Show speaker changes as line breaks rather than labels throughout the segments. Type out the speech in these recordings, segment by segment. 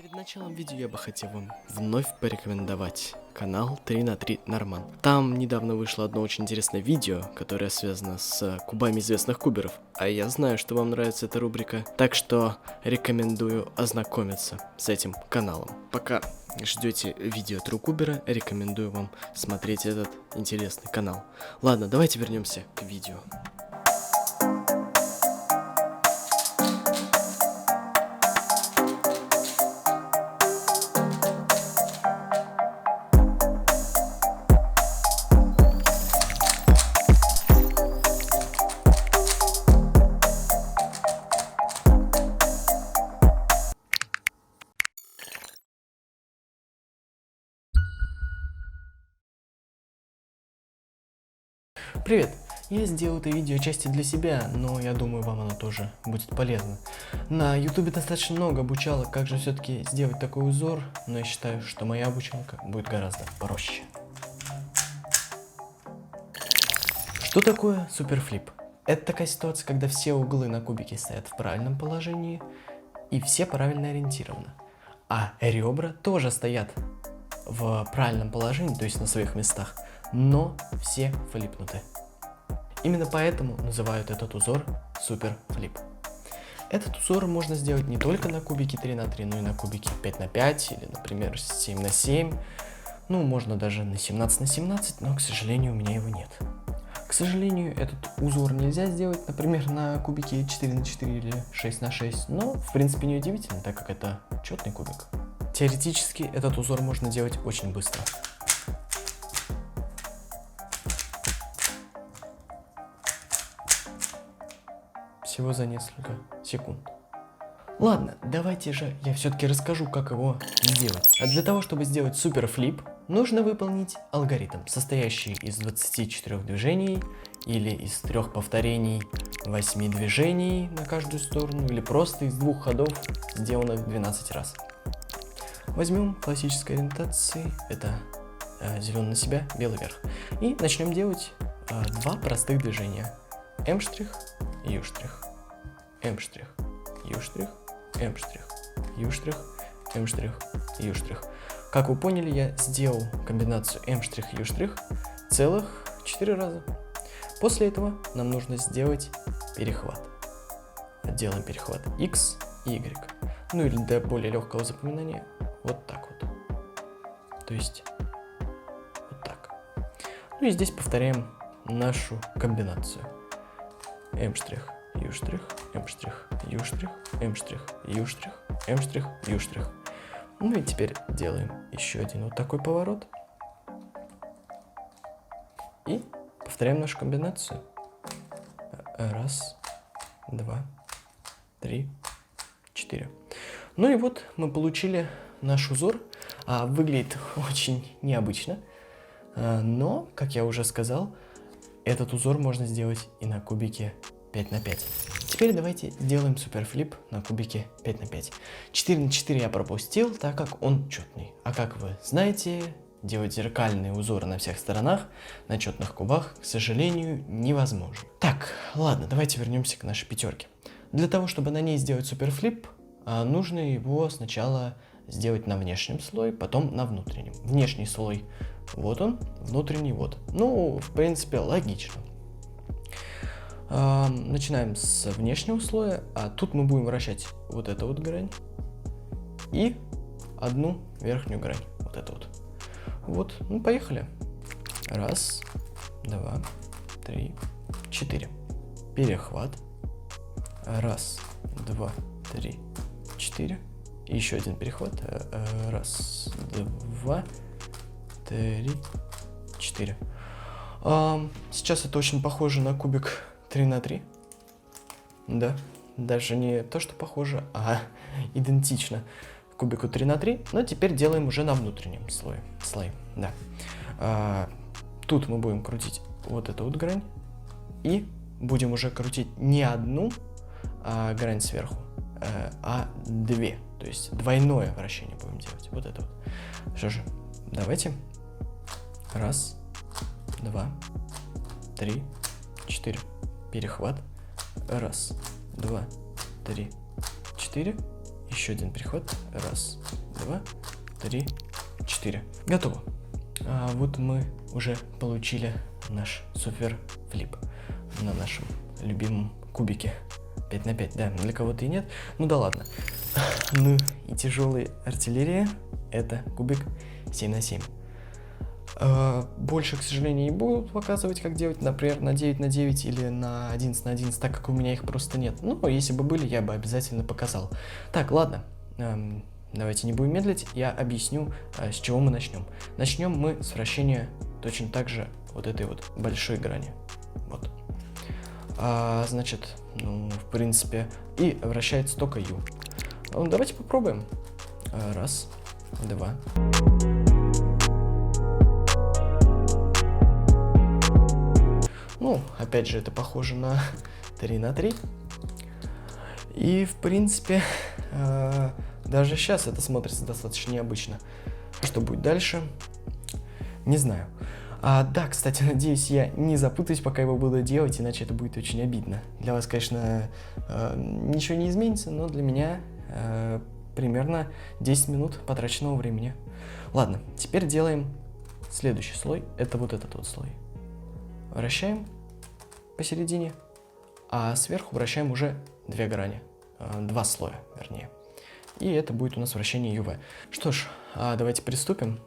Перед началом видео я бы хотел вам вновь порекомендовать канал 3 на 3 Норман. Там недавно вышло одно очень интересное видео, которое связано с кубами известных куберов. А я знаю, что вам нравится эта рубрика, так что рекомендую ознакомиться с этим каналом. Пока ждете видео True Кубера, рекомендую вам смотреть этот интересный канал. Ладно, давайте вернемся к видео. Привет! Я сделал это видео отчасти для себя, но я думаю, вам оно тоже будет полезно. На ютубе достаточно много обучалок, как же все-таки сделать такой узор, но я считаю, что моя обучалка будет гораздо проще. Что такое суперфлип? Это такая ситуация, когда все углы на кубике стоят в правильном положении и все правильно ориентированы. А ребра тоже стоят в правильном положении, то есть на своих местах, но все флипнуты. Именно поэтому называют этот узор суперфлип. Этот узор можно сделать не только на кубике 3 на 3, но и на кубике 5 на 5 или, например, 7 на 7. Ну, можно даже на 17 на 17, но, к сожалению, у меня его нет. К сожалению, этот узор нельзя сделать, например, на кубике 4 на 4 или 6 на 6, но, в принципе, не удивительно, так как это четный кубик. Теоретически, этот узор можно делать очень быстро. Всего за несколько секунд. Ладно, давайте же я все-таки расскажу, как его сделать. А для того, чтобы сделать суперфлип, нужно выполнить алгоритм, состоящий из 24 движений или из 3 повторений 8 движений на каждую сторону, или просто из 2 ходов, сделанных 12 раз. Возьмем классической ориентации, это зеленый на себя, белый вверх. И начнем делать 2 простых движения. М', Ю', М', Ю', М', Ю', М', Ю'. Как вы поняли, я сделал комбинацию М', Ю' целых 4 раза. После этого нам нужно сделать перехват. Делаем перехват X и Y. Ну или для более легкого запоминания, вот так вот. То есть, вот так. Ну и здесь повторяем нашу комбинацию. М', Ю', М', Ю', М', Ю', М', Ю'. Ну и теперь делаем еще один вот такой поворот. И повторяем нашу комбинацию. 1, 2, 3, 4. Ну и вот мы получили наш узор. Выглядит очень необычно. Но, как я уже сказал, этот узор можно сделать и на кубике 5 на 5. Теперь давайте сделаем суперфлип на кубике 5 на 5. 4 на 4 я пропустил, так как он четный. А как вы знаете, делать зеркальные узоры на всех сторонах на четных кубах, к сожалению, невозможно. Так, ладно, давайте вернемся к нашей пятерке. Для того, чтобы на ней сделать суперфлип, нужно его сначала сделать на внешнем слое, потом на внутреннем. Внешний слой вот он, внутренний вот. Ну, в принципе, логично. Начинаем с внешнего слоя, а тут мы будем вращать вот эту вот грань и одну верхнюю грань, вот эту вот. Вот, ну поехали. 1, 2, 3, 4. Перехват. 1, 2, 3, 4. И еще один перехват. 1, 2, 3, 4. Сейчас это очень похоже на кубик 3 на 3. Да, даже не то, что похоже, а идентично кубику 3 на 3. Но теперь делаем уже на внутреннем слое. Да. Тут мы будем крутить вот эту вот грань. И будем уже крутить не одну грань сверху, а 2. То есть двойное вращение будем делать. Вот это вот. Что же, давайте. 1, 2, 3, 4. Перехват. 1, 2, 3, 4. Еще один переход. Раз, два, три, четыре. Готово. Вот мы уже получили наш супер флип на нашем любимом кубике 5 на 5. Да, для кого-то и нет. Ну да ладно. Ну и тяжелая артиллерия. Это кубик 7 на 7. Больше, к сожалению, не буду показывать, как делать, например, на 9 на 9 или на 11 на 11, так как у меня их просто нет. Но если бы были, я бы обязательно показал. Так, ладно. Давайте не будем медлить, я объясню, с чего мы начнем. Начнем мы с вращения точно так же вот этой вот большой грани. Вот. Значит, ну, в принципе, и вращается только U. Ну, давайте попробуем. Раз, два. Ну, опять же, это похоже на 3 на 3. И, в принципе, даже сейчас это смотрится достаточно необычно. Что будет дальше? Не знаю. Да, кстати, надеюсь, я не запутаюсь, пока его буду делать, иначе это будет очень обидно. Для вас, конечно, ничего не изменится, но для меня примерно 10 минут потраченного времени. Ладно, теперь делаем следующий слой. Это вот этот вот слой. Вращаем посередине, а сверху вращаем уже две грани. Два слоя, вернее. И это будет у нас вращение UV. Что ж, давайте приступим.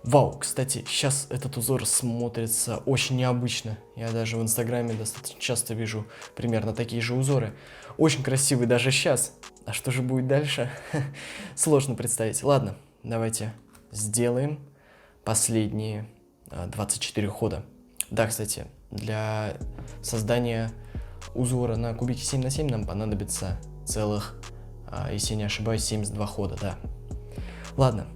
Вау, кстати, сейчас этот узор смотрится очень необычно. Я даже в Инстаграме достаточно часто вижу примерно такие же узоры. Очень красивый даже сейчас. А что же будет дальше? Сложно представить. Ладно, давайте сделаем последние 24 хода. Да, кстати, для создания узора на кубике 7 на 7 нам понадобится целых, если не ошибаюсь, 72 хода, да. Ладно,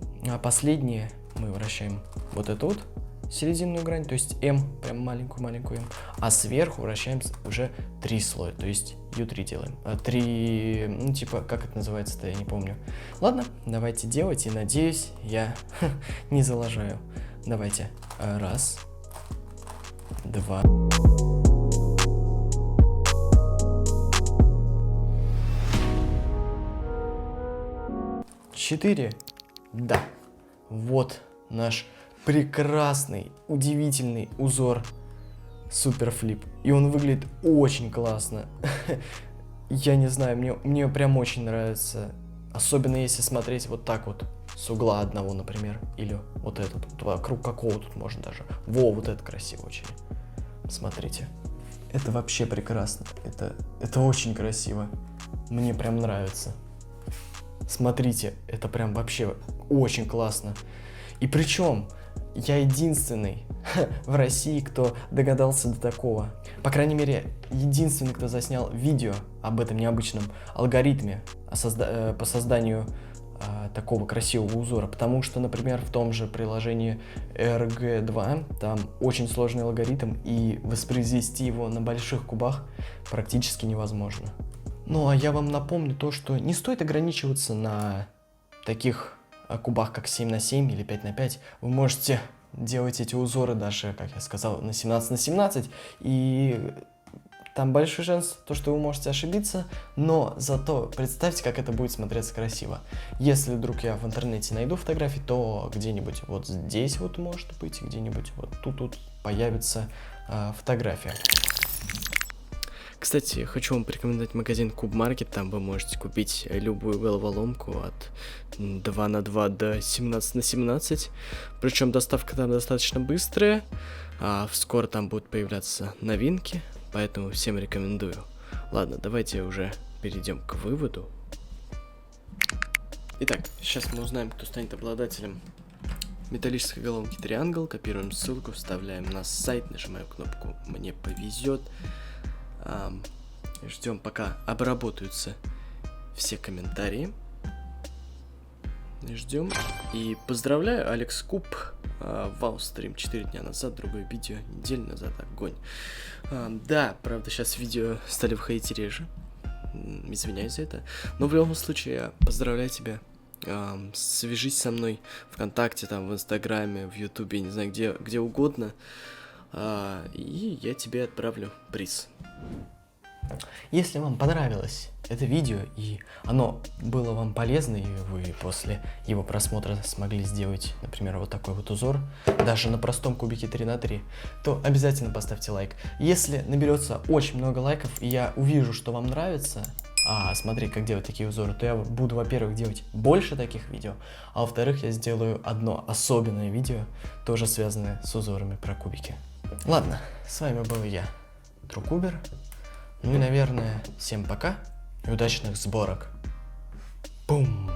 последние мы вращаем вот эту вот серединную грань, то есть М, прям маленькую-маленькую М, а сверху вращаем уже 3 слоя, то есть U3 делаем. 3, ну типа, как это называется-то, я не помню. Ладно, давайте делать, и надеюсь, я не залажаю. Давайте. Раз, два. 4. Да. Вот наш прекрасный, удивительный узор суперфлип. И он выглядит очень классно. Я не знаю, мне прям очень нравится. Особенно если смотреть вот так вот, с угла одного, например. Или вот этот, вокруг какого тут можно даже. Во, вот это красиво очень. Смотрите. Это вообще прекрасно. Это очень красиво. Мне прям нравится. Смотрите, это прям вообще очень классно. И причем я единственный в России, кто догадался до такого. По крайней мере, единственный, кто заснял видео об этом необычном алгоритме по созданию такого красивого узора. Потому что, например, в том же приложении RG2 там очень сложный алгоритм, и воспроизвести его на больших кубах практически невозможно. Ну а я вам напомню то, что не стоит ограничиваться на таких кубах, как 7 на 7 или 5 на 5. Вы можете делать эти узоры даже, как я сказал, на 17 на 17. И там большой шанс, то, что вы можете ошибиться, но зато представьте, как это будет смотреться красиво. Если вдруг я в интернете найду фотографии, то где-нибудь вот здесь вот, может быть, где-нибудь вот тут появится фотография. Кстати, хочу вам порекомендовать магазин Куб-Маркет. Там вы можете купить любую головоломку от 2 на 2 до 17 на 17. Причем доставка там достаточно быстрая. Скоро там будут появляться новинки, поэтому всем рекомендую. Ладно, давайте уже перейдем к выводу. Итак, сейчас мы узнаем, кто станет обладателем металлической головоломки Triangle. Копируем ссылку, вставляем на сайт, нажимаем кнопку «Мне повезет». Ждем, пока обработаются все комментарии. Ждем. И поздравляю, Алекс Куб. Вау, стрим 4 дня назад, другое видео неделю назад, огонь. Да, правда, сейчас видео стали выходить реже. Извиняюсь за это. Но в любом случае, я поздравляю тебя свяжись со мной ВКонтакте, там, в Инстаграме, в Ютубе, не знаю, где угодно, и я тебе отправлю приз. Если вам понравилось это видео, и оно было вам полезно, и вы после его просмотра смогли сделать, например, вот такой вот узор, даже на простом кубике 3х3, то обязательно поставьте лайк. Если наберется очень много лайков, и я увижу, что вам нравится, смотреть, как делать такие узоры, то я буду, во-первых, делать больше таких видео, а во-вторых, я сделаю одно особенное видео, тоже связанное с узорами про кубики. Ладно, с вами был я, Трукубер. Ну и, наверное, всем пока и удачных сборок. Бум!